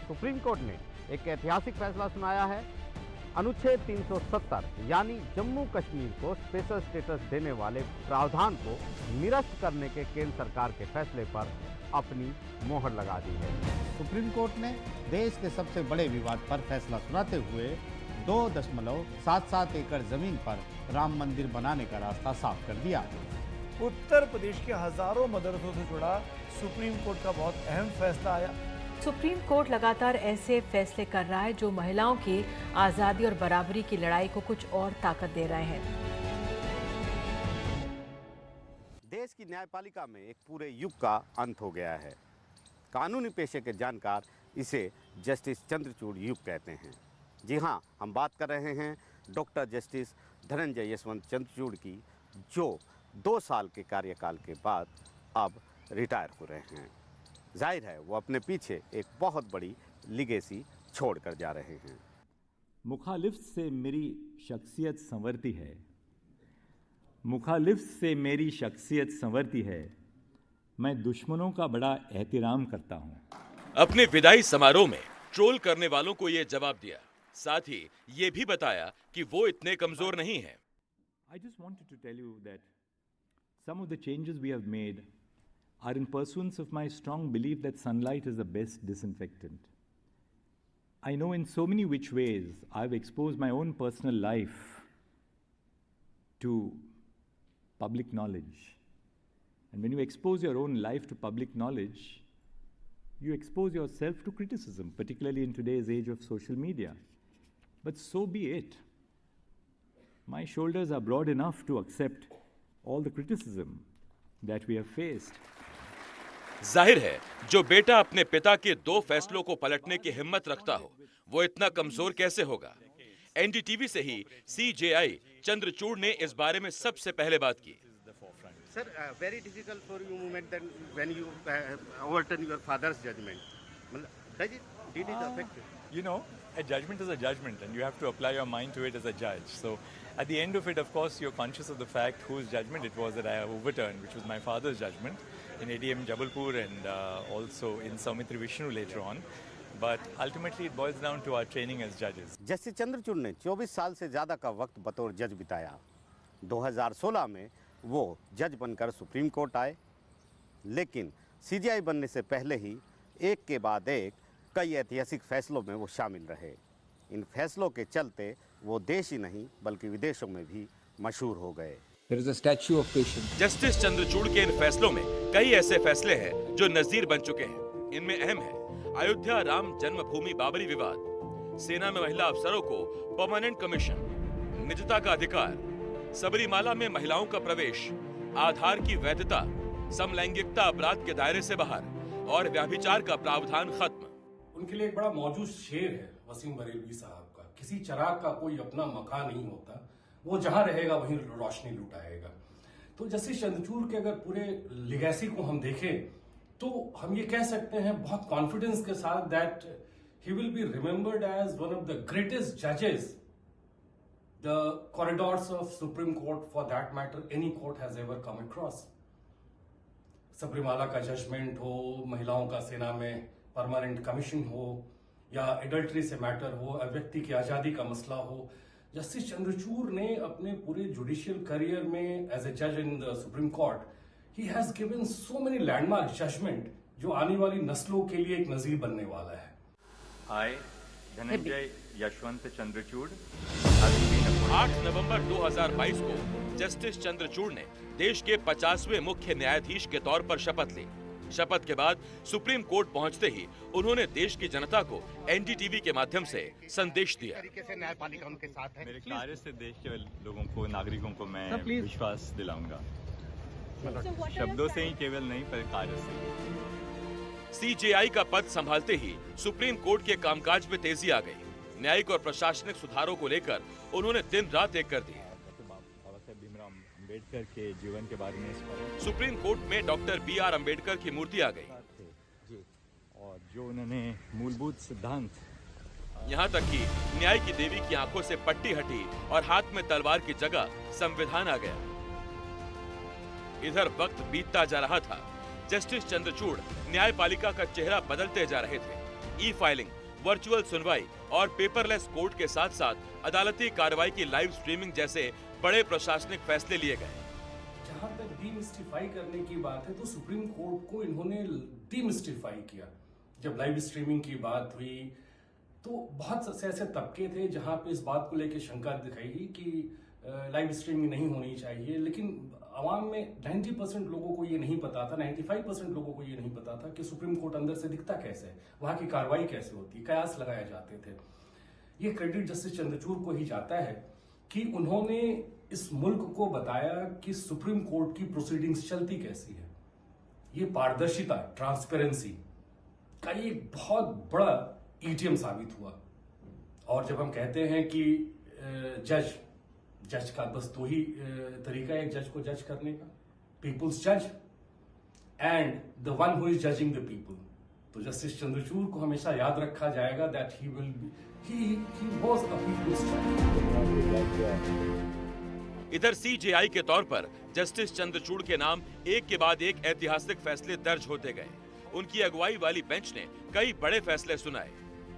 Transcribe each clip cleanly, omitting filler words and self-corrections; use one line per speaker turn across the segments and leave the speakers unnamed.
Supreme court ने एक ऐतिहासिक फैसला सुनाया है। अनुच्छेद 370 यानी जम्मू कश्मीर को स्पेशल स्टेटस देने वाले प्रावधान को निरस्त करने के केंद्र सरकार के फैसले पर अपनी मोहर लगा दी है। सुप्रीम कोर्ट ने देश के सबसे बड़े विवाद पर फैसला सुनाते हुए 2.77 एकड़ जमीन पर राम मंदिर बनाने का रास्ता साफ कर दिया।
उत्तर प्रदेश के हजारों मदरसों से जुड़ा सुप्रीम कोर्ट का बहुत अहम फैसला आया।
सुप्रीम कोर्ट लगातार ऐसे फैसले कर रहा है जो महिलाओं की आज़ादी और बराबरी की लड़ाई को कुछ और ताकत दे रहे हैं।
देश की न्यायपालिका में एक पूरे युग का अंत हो गया है। कानूनी पेशे के जानकार इसे जस्टिस चंद्रचूड़ युग कहते हैं। जी हाँ, हम बात कर रहे हैं डॉक्टर जस्टिस धनंजय यशवंत चंद्रचूड़ की, जो 2 साल के कार्यकाल के बाद अब रिटायर हो रहे हैं। जाहिर है वो अपने पीछे एक बहुत बड़ी लिगेसी छोड़कर जा रहे हैं।
मुखालिफ से मेरी शख्सियत संवरती है, मुखालिफ से मेरी शख्सियत संवरती है, मैं दुश्मनों का बड़ा एहतराम करता हूँ।
अपने विदाई समारोह में ट्रोल करने वालों को ये जवाब दिया, साथ ही ये भी बताया कि वो इतने कमजोर नहीं हैं।
I just wanted to tell you that some of the changes we have made are in pursuance of my strong belief that sunlight is the best disinfectant. I know in so many which ways I've exposed my own personal life to public knowledge. And when you expose your own life to public knowledge, you expose yourself to criticism, particularly in today's age of social media. But so be it. My shoulders are broad enough to accept all the criticism that we have faced.
जाहिर है जो बेटा अपने पिता के 2 फैसलों को पलटने की हिम्मत रखता हो, वो इतना कमजोर कैसे होगा। एनडीटीवी से ही सीजेआई चंद्रचूड़ ने इस बारे में सबसे पहले बात की।
Sir, very difficult for you moment then when you overturn your father's judgment. Did it affect you?
You know, a judgment is a judgment and you have to apply your mind to it as a judge. So at the end of it, of course, you're conscious of the fact whose judgment it was that I overturned, which was my father's judgment in ADM Jabalpur and also in Saumitra Vishnu later on. But ultimately it boils down to our training as judges.
Justice Chandrachud ने 24 साल से ज़्यादा का वक्त बतौर जज बिताया। 2016 में वो जज बनकर सुप्रीम कोर्ट आए, लेकिन सीजीआई बनने से पहले ही एक के बाद एक कई ऐतिहासिक फैसलों में वो शामिल रहे। इन फैसलों के चलते वो देश ही नहीं बल्कि विदेशों में भी मशहूर हो गए।
There is a statue of patience.
Justice Chandrachud के इन फैसलों में कई ऐसे फैसले हैं जो नजीर बन चुके हैं। इनमें अहम है अयोध्या राम जन्मभूमि बाबरी विवाद, सेना में महिला अफसरों को परमानेंट कमीशन, निजता का अधिकार, सबरीमाला में महिलाओं का प्रवेश, आधार की वैधता, समलैंगिकता अपराध के दायरे से बाहर और व्यभिचार का प्रावधान खत्म।
उनके लिए एक बड़ा मौजूद शेर है वसीम बरेलवी साहब का, किसी चिराग का कोई अपना मकान नहीं होता, वो जहां रहेगा वहीं रोशनी लुटाएगा। तो जस्टिस चंद्रचूड़ के अगर पूरे लिगेसी को हम देखें तो हम ये कह सकते हैं बहुत कॉन्फिडेंस के साथ that he will be remembered as one of the greatest जजेस the corridors of Supreme Court, for that matter any court has ever come across. Sabarimala का जजमेंट हो, महिलाओं का सेना में परमानेंट कमीशन हो, या एडल्ट्री से मैटर हो, व्यक्ति की आजादी का मसला हो, जस्टिस चंद्रचूड़ ने अपने पूरे जुडिशियल करियर में एज ए जज in the Supreme Court he has given so many landmark judgement जो आने वाली नस्लों के लिए एक नजीर बनने वाला है।
I, धनंजय यशवंत चंद्रचूड़,
8 नवंबर 2022 को जस्टिस चंद्रचूड़ ने देश के 50वें मुख्य न्यायाधीश के तौर पर शपथ ली। शपथ के बाद सुप्रीम कोर्ट पहुंचते ही उन्होंने देश की जनता को एनडीटीवी के माध्यम से संदेश दिया।
न्यायपालिका उनके साथ है।
मेरे कार्य से देश के लोगों को, नागरिकों को मैं विश्वास दिलाऊंगा, शब्दों से ही केवल नहीं पर कार्य से।
सीजेआई का पद संभालते ही सुप्रीम कोर्ट के कामकाज में तेजी आ गई। न्यायिक और प्रशासनिक सुधारों को लेकर उन्होंने दिन रात एक कर दी।
अम्बेडकर के जीवन के बारे में
सुप्रीम कोर्ट में डॉक्टर BR अम्बेडकर की मूर्ति आ गई
और जो उन्होंने मूलभूत सिद्धांत,
यहाँ तक कि न्याय की देवी की आंखों से पट्टी हटी और हाथ में तलवार की जगह संविधान आ गया। इधर वक्त बीतता जा रहा था, जस्टिस चंद्रचूड़ न्यायपालिका का चेहरा बदलते जा रहे थे। ई फाइलिंग, वर्चुअल सुनवाई और पेपरलेस कोर्ट के साथ साथ अदालती कार्रवाई की लाइव स्ट्रीमिंग जैसे बड़े प्रशासनिक फैसले लिए गए।
जहां तक डीमिस्टिफाई करने की बात है तो सुप्रीम कोर्ट को इन्होंने डीमिस्टिफाई किया। जब लाइव स्ट्रीमिंग की बात हुई तो बहुत से ऐसे तबके थे जहां पे इस बात को लेकर शंका दिखाई गई कि लाइव स्ट्रीमिंग नहीं होनी चाहिए, लेकिन आवाम में 90% लोगों को ये नहीं पता था, 95% लोगों को ये नहीं पता था कि सुप्रीम कोर्ट अंदर से दिखता कैसे है, वहां की कार्रवाई कैसे होती है, कयास लगाए जाते थे। ये क्रेडिट जस्टिस चंद्रचूड़ को ही जाता है कि उन्होंने इस मुल्क को बताया कि सुप्रीम कोर्ट की प्रोसीडिंग्स चलती कैसी है। ये पारदर्शिता, ट्रांसपेरेंसी का एक बहुत बड़ा ईटीएम साबित हुआ। और जब हम कहते हैं कि जज का बस दो ही तरीका है एक जज को जज करने का, पीपुल्स जज and the one who is judging the people. तो जस्टिस चंद्रचूड़ को हमेशा याद रखा जाएगा that he was a people's जज।
इधर सीजेआई के तौर पर जस्टिस चंद्रचूड़ के नाम एक के बाद एक ऐतिहासिक फैसले दर्ज होते गए। उनकी अगुवाई वाली बेंच ने कई बड़े फैसले सुनाए।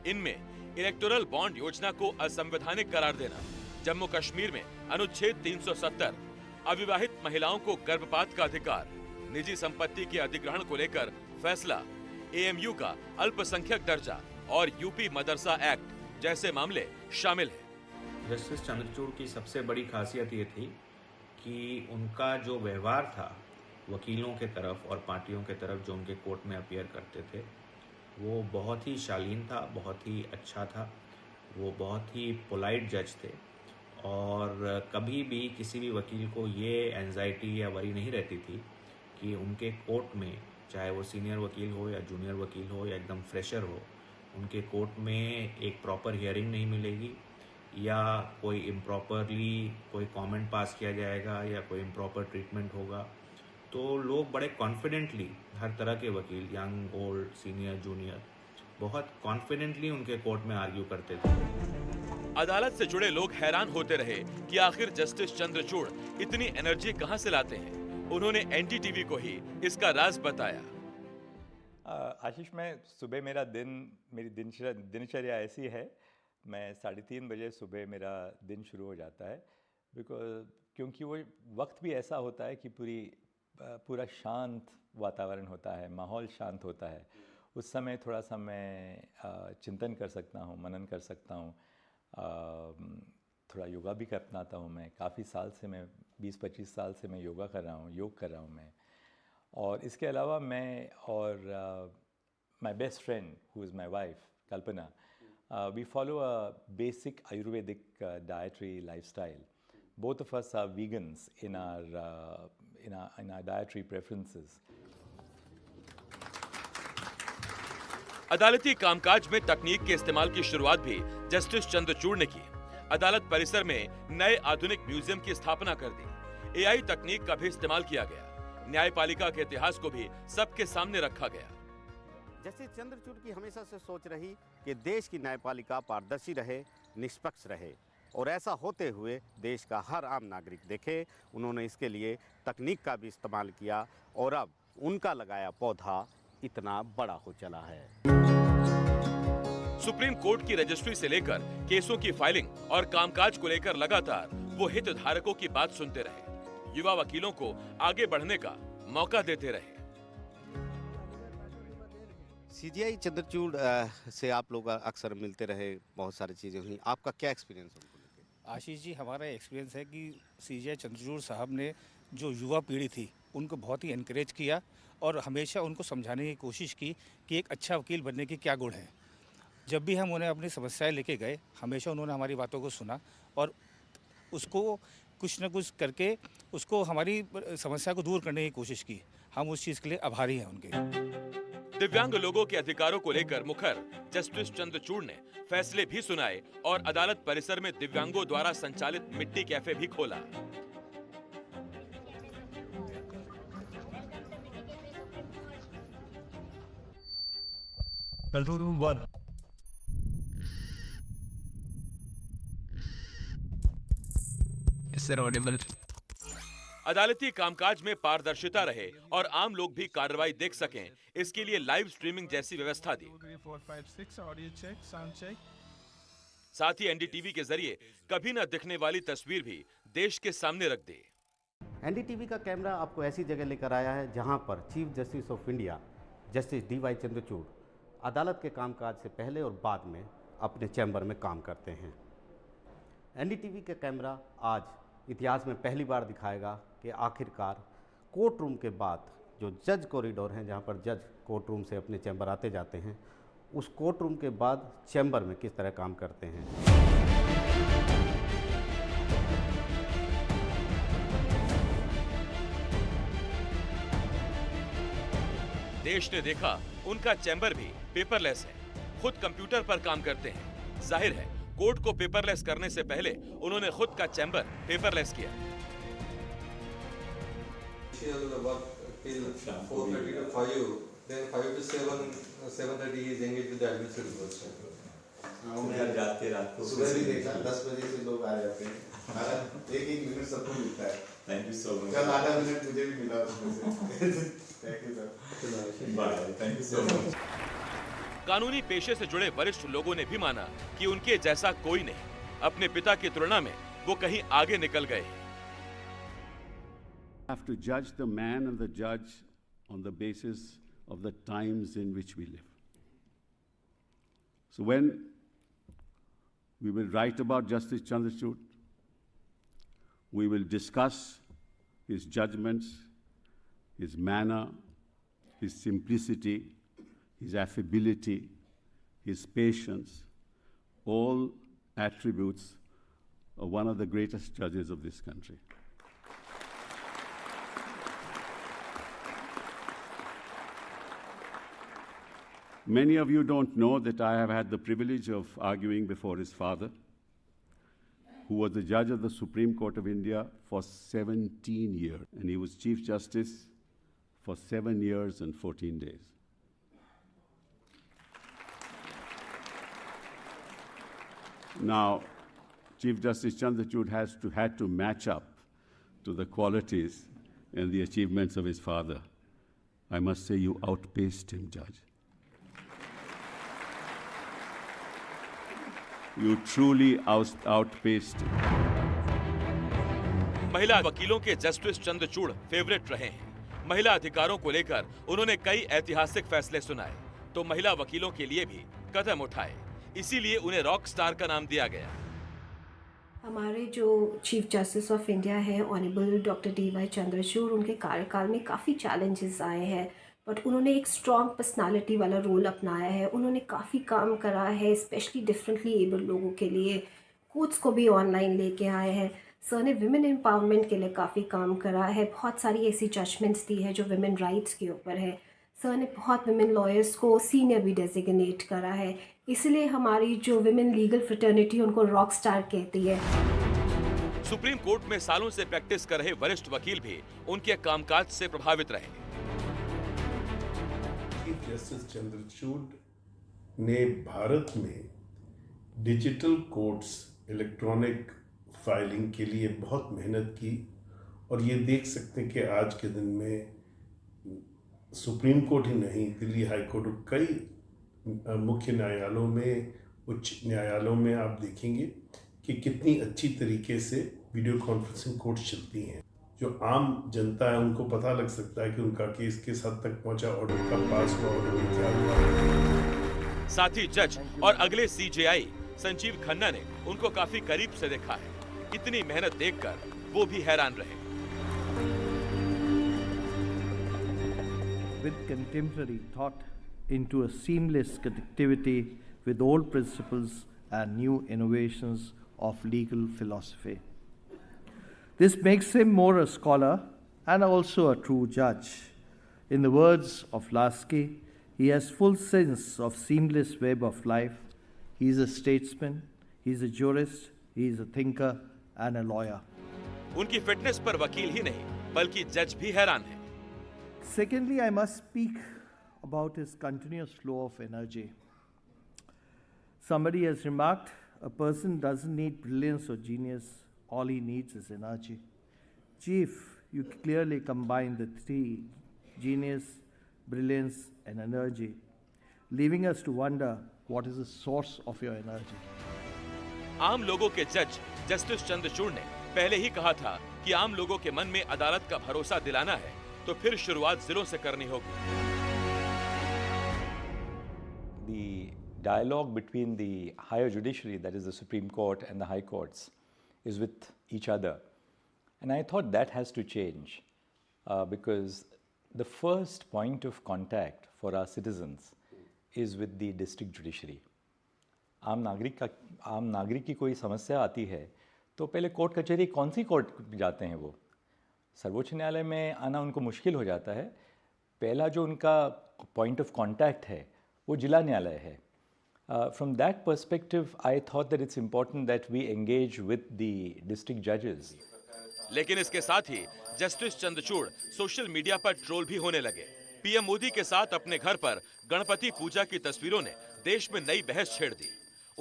इनमें इलेक्टोरल बॉन्ड योजना को असंवैधानिक करार देना, जम्मू कश्मीर में अनुच्छेद 370, अविवाहित महिलाओं को गर्भपात का अधिकार, निजी संपत्ति के अधिग्रहण को लेकर फैसला, एएमयू का अल्पसंख्यक दर्जा और यूपी मदरसा एक्ट जैसे मामले शामिल हैं।
जस्टिस चंद्रचूड़ की सबसे बड़ी खासियत ये थी कि उनका जो व्यवहार था वकीलों के तरफ और पार्टियों के तरफ जो उनके कोर्ट में अपीयर करते थे वो बहुत ही शालीन था, बहुत ही अच्छा था। वो बहुत ही पोलाइट जज थे और कभी भी किसी भी वकील को ये एंजाइटी या वरी नहीं रहती थी कि उनके कोर्ट में, चाहे वो सीनियर वकील हो या जूनियर वकील हो या एकदम फ्रेशर हो, उनके कोर्ट में एक प्रॉपर हियरिंग नहीं मिलेगी या कोई इम्प्रॉपरली कोई कमेंट पास किया जाएगा या कोई इम्प्रॉपर ट्रीटमेंट होगा। तो लोग बड़े कॉन्फिडेंटली, हर तरह के वकील, यंग, ओल्ड, सीनियर, जूनियर, बहुत कॉन्फिडेंटली उनके कोर्ट में आर्ग्यू करते थे।
अदालत से जुड़े लोग हैरान होते रहे कि आखिर जस्टिस चंद्रचूड़ इतनी एनर्जी कहां से लाते हैं। उन्होंने एनडीटीवी को ही इसका राज बताया।
आशीष, मैं सुबह मेरी दिनचर्या ऐसी है, मैं 3:30 बजे सुबह मेरा दिन शुरू हो जाता है, क्योंकि वो वक्त भी ऐसा होता है कि पूरा शांत वातावरण होता है, माहौल शांत होता है। उस समय थोड़ा सा मैं चिंतन कर सकता हूँ, मनन कर सकता हूँ, थोड़ा योगा भी कर अपनाता हूँ। मैं काफ़ी साल से, मैं 20-25 साल से मैं योगा कर रहा हूँ, योग कर रहा हूँ मैं। और इसके अलावा मैं और my best friend who is my wife Kalpana, we follow a basic Ayurvedic dietary lifestyle. Both of us are vegans in our dietary preferences.
अदालती कामकाज में तकनीक के इस्तेमाल की शुरुआत भी जस्टिस चंद्रचूड़ ने की। अदालत परिसर में नए आधुनिक म्यूजियम की स्थापना कर दी। एआई तकनीक का भी इस्तेमाल किया गया। न्यायपालिका के इतिहास को भी सबके सामने रखा गया।
जस्टिस चंद्रचूड़ की हमेशा से सोच रही कि देश की न्यायपालिका पारदर्शी रहे, निष्पक्ष रहे और ऐसा होते हुए देश का हर आम नागरिक देखे। उन्होंने इसके लिए तकनीक का भी इस्तेमाल किया और अब उनका लगाया पौधा इतना बड़ा हो चला है।
सुप्रीम कोर्ट की रजिस्ट्री से लेकर केसों की फाइलिंग और कामकाज को लेकर लगातार वो हितधारकों की बात सुनते रहे, युवा वकीलों को आगे बढ़ने का मौका देते रहे।
सीजेआई चंद्रचूड़ से आप लोग अक्सर मिलते रहे, बहुत सारी चीज़ें हुई, आपका क्या एक्सपीरियंस है उनको लेकर?
आशीष जी, हमारा एक्सपीरियंस है कि सीजेआई चंद्रचूड़ साहब ने जो युवा पीढ़ी थी उनको बहुत ही इनकरेज किया और हमेशा उनको समझाने की कोशिश की कि एक अच्छा वकील बनने के क्या गुण हैं। जब भी हम उन्हें अपनी समस्याएं लेके गए, हमेशा उन्होंने हमारी बातों को सुना और उसको कुछ न कुछ करके उसको हमारी समस्या को दूर करने की कोशिश की। हम उस चीज़ के लिए आभारी हैं उनके।
दिव्यांग लोगों के अधिकारों को लेकर मुखर जस्टिस चंद्रचूड़ ने फैसले भी सुनाए और अदालत परिसर में दिव्यांगों द्वारा संचालित मिट्टी कैफे भी खोला।
Control room 1।
Is that audible?
अदालती कामकाज में पारदर्शिता रहे और आम लोग भी कार्रवाई देख सकें, इसके लिए लाइव स्ट्रीमिंग जैसी व्यवस्था दी। साथ ही एनडीटीवी के जरिए कभी न दिखने वाली तस्वीर भी देश के सामने रख दी।
एनडीटीवी का कैमरा आपको ऐसी जगह लेकर आया है जहां पर chief justice of India justice DY Chandrachud अदालत के कामकाज से पहले और बाद में अपने चैम्बर में काम करते हैं। एनडीटीवी का कैमरा आज इतिहास में पहली बार दिखाएगा कि आखिरकार कोर्ट रूम के बाद जो जज कॉरिडोर हैं, जहां पर जज कोर्ट रूम से अपने चैम्बर आते जाते हैं, उस कोर्ट रूम के बाद चैम्बर में किस तरह काम करते हैं।
देश ने देखा उनका चैम्बर भी पेपरलेस है, खुद कंप्यूटर पर काम करते हैं। जाहिर है कोर्ट को पेपरलेस करने से पहले उन्होंने खुद का चैम्बर पेपरलेस किया।
जाते रात को सुबह भी देखा 10 बजे से लोग आ जाते हैं। एक मिनट सबको मिलता है। Thank you so much. कल आधा मिनट मुझे भी मिला उसमें से। Thank you sir. Bye. Thank you so much.
कानूनी पेशे से जुड़े वरिष्ठ लोगों ने भी माना कि उनके जैसा कोई नहीं, अपने पिता की तुलना में वो कहीं आगे निकल गए।
Have to judge the man and the judge on the basis of the times in which we live. So when we will write about Justice Chandrachud, we will discuss his judgments, his manner, his simplicity, his affability, his patience, all attributes of one of the greatest judges of this country. Many of you don't know that I have had the privilege of arguing before his father, who was the judge of the Supreme Court of India for 17 years, and he was Chief Justice for 7 years and 14 days. Now, Chief Justice Chandrachud had to match up to the qualities and the achievements of his father. I must say you outpaced him, Judge. You truly outpaced him.
महिला वकीलों के justice Chandrachud favourite रहे हैं। महिला अधिकारों को लेकर उन्होंने कई ऐतिहासिक फैसले सुनाए, तो महिला वकीलों के लिए भी कदम उठाए। इसीलिए उन्हें रॉक स्टार का नाम दिया गया।
हमारे जो चीफ जस्टिस ऑफ इंडिया है ऑनरेबल डॉक्टर डीवाई चंद्रचूड़, उनके कार्यकाल में काफ़ी चैलेंजेस आए हैं, बट उन्होंने एक स्ट्रॉन्ग पर्सनालिटी वाला रोल अपनाया है। उन्होंने काफ़ी काम करा है, स्पेशली डिफरेंटली एबल लोगों के लिए। कोर्ट्स को भी ऑनलाइन लेके आए हैं। सर ने विमेन एम्पावरमेंट के लिए काफ़ी काम करा है। बहुत सारी ऐसी जजमेंट्स दी है जो विमेन राइट्स के ऊपर है। सर ने बहुत विमेन लॉयर्स को सीनियर भी डेजिग्नेट करा है। इसलिए हमारी जो विमेन लीगल फ्रेटर्निटी उनको रॉक स्टार कहती है।
सुप्रीम कोर्ट में सालों से प्रैक्टिस कर रहे वरिष्ठ वकील भी उनके कामकाज से प्रभावित रहे।
चीफ जस्टिस चंद्रचूड़ ने भारत में डिजिटल कोर्ट्स, इलेक्ट्रॉनिक फाइलिंग के लिए बहुत मेहनत की, और ये देख सकते हैं कि आज के दिन में सुप्रीम कोर्ट ही नहीं, दिल्ली हाई कोर्ट, कई मुख्य न्यायालयों में, उच्च न्यायालयों में आप देखेंगे कि कितनी अच्छी तरीके से वीडियो कॉन्फ्रेंसिंग कोर्ट्स चलती हैं। जो आम जनता है उनको पता लग सकता है कि उनका केस किस हद तक पहुंचा, ऑर्डर कब पास हुआ, ऑर्डर में क्या हुआ।
साथ ही जज और अगले सीजेआई संजीव खन्ना ने उनको काफी करीब से देखा है। इतनी मेहनत देखकर वो भी हैरान रहे।
With contemporary thought into a seamless connectivity with old principles and new innovations of legal philosophy. This makes him more a scholar and also a true judge. In the words of Lasky, he has full sense of seamless web of life. He is a statesman, he is a jurist, he is a thinker and a lawyer.
उनकी fitness पर वकील ही नहीं बल्कि जज भी हैरान है।
Secondly, I must speak about his continuous flow of energy. Somebody has remarked, a person doesn't need brilliance or genius, all he needs is energy. Chief, you clearly combine the three: genius, brilliance, and energy, leaving us to wonder what is the source of your energy.
आम लोगों के जज justice Chandrachud ने पहले ही कहा था कि आम लोगों के मन में अदालत का भरोसा दिलाना है तो फिर शुरुआत जिलों से करनी होगी।
The dialogue between the higher judiciary, that is the Supreme Court, and the high courts is with each other. And I thought that has to change because the first point of contact for our citizens is with the district judiciary. आम नागरिक की कोई समस्या आती है तो पहले court कचहरी, कौन सी कोर्ट जाते हैं वो? सर्वोच्च न्यायालय में आना उनको मुश्किल हो जाता है। पहला जो उनका पॉइंट ऑफ कांटेक्ट है वो जिला न्यायालय है। From that perspective, I thought that it's important that we engage with the district judges.
लेकिन इसके साथ ही जस्टिस चंद्रचूड़ सोशल मीडिया पर ट्रोल भी होने लगे। पीएम मोदी के साथ अपने घर पर गणपति पूजा की तस्वीरों ने देश में नई बहस छेड़ दी।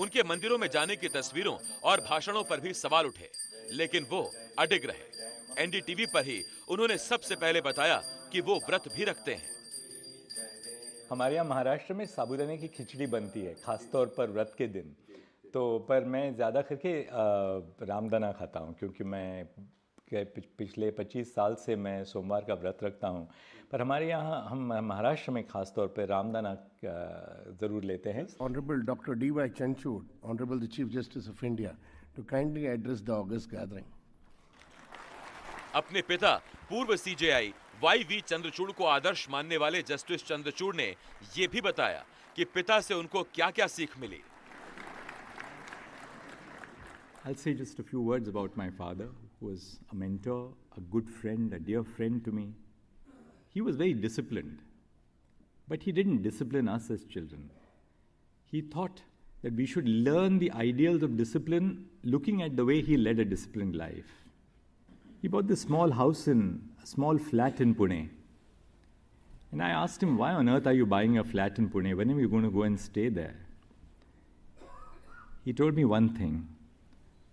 उनके मंदिरों में जाने की तस्वीरों और भाषणों पर भी सवाल उठे, लेकिन वो अडिग रहे। एनडीटीवी पर ही उन्होंने सबसे पहले बताया कि वो व्रत भी रखते हैं।
हमारे यहाँ महाराष्ट्र में साबूदाने की खिचड़ी बनती है, खासतौर पर व्रत के दिन। तो पर मैं ज़्यादा करके रामदाना खाता हूँ, क्योंकि मैं पिछले 25 साल से मैं सोमवार का व्रत रखता हूँ। पर हमारे यहाँ हम महाराष्ट्र में खासतौर पर रामदाना ज़रूर लेते हैं।
Honorable Dr. D.Y. Chandrachud, Honorable the Chief Justice of India, to kindly address the August gathering.
अपने पिता पूर्व सीजेआई वाई.वी. चंद्रचूड़ को आदर्श मानने वाले जस्टिस चंद्रचूड़ ने ये भी बताया कि पिता से उनको क्या-क्या सीख मिली।
I'll say just a few words about my father, who was a mentor, a good friend, a dear friend to me. He was very disciplined, but he didn't discipline us as children. He thought that we should learn the ideals of discipline looking at the way he led a disciplined life. He bought this small house a small flat in Pune. And I asked him, why on earth are you buying a flat in Pune? When are you going to go and stay there? He told me one thing.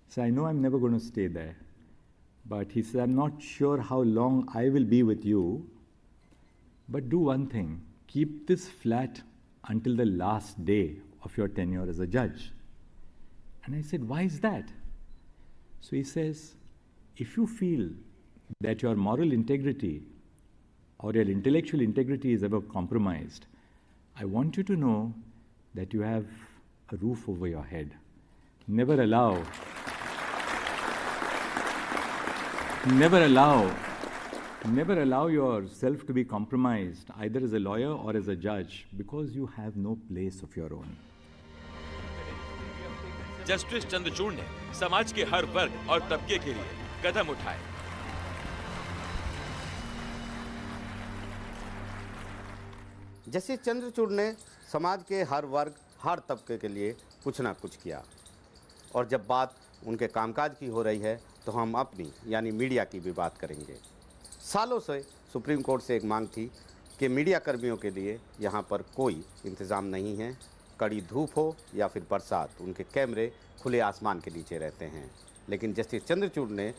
He said, I know I'm never going to stay there. But he said, I'm not sure how long I will be with you. But do one thing. Keep this flat until the last day of your tenure as a judge. And I said, why is that? So he says, if you feel that your moral integrity or your intellectual integrity is ever compromised, I want you to know that you have a roof over your head. Never allow yourself to be compromised either as a lawyer or as a judge because you have no place of your own.
Justice Chandrachud ने समाज के हर वर्ग और तबके के लिए कदम उठाए।
Justice Chandrachud ने समाज के हर वर्ग, हर तबके के लिए कुछ ना कुछ किया। और जब बात उनके कामकाज की हो रही है तो हम अपनी यानी मीडिया की भी बात करेंगे। सालों से सुप्रीम कोर्ट से एक मांग थी कि मीडिया कर्मियों के लिए यहाँ पर कोई इंतज़ाम नहीं है। कड़ी धूप हो या फिर बरसात, उनके कैमरे खुले आसमान के नीचे रहते हैं। लेकिन जस्टिस चंद्रचूड़ ने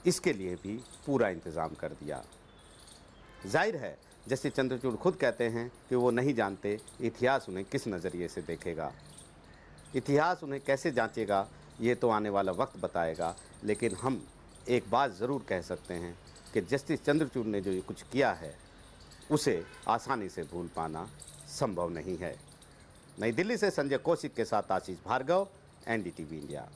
इसके लिए भी पूरा इंतज़ाम कर दिया। जाहिर है जस्टिस चंद्रचूड़ खुद कहते हैं कि वो नहीं जानते इतिहास उन्हें किस नज़रिए से देखेगा। इतिहास उन्हें कैसे जांचेगा ये तो आने वाला वक्त बताएगा। लेकिन हम एक बात ज़रूर कह सकते हैं कि जस्टिस चंद्रचूड़ ने जो ये कुछ किया है उसे आसानी से भूल पाना संभव नहीं है। नई दिल्ली से संजय कौशिक के साथ आशीष भार्गव, एनडीटीवी इंडिया।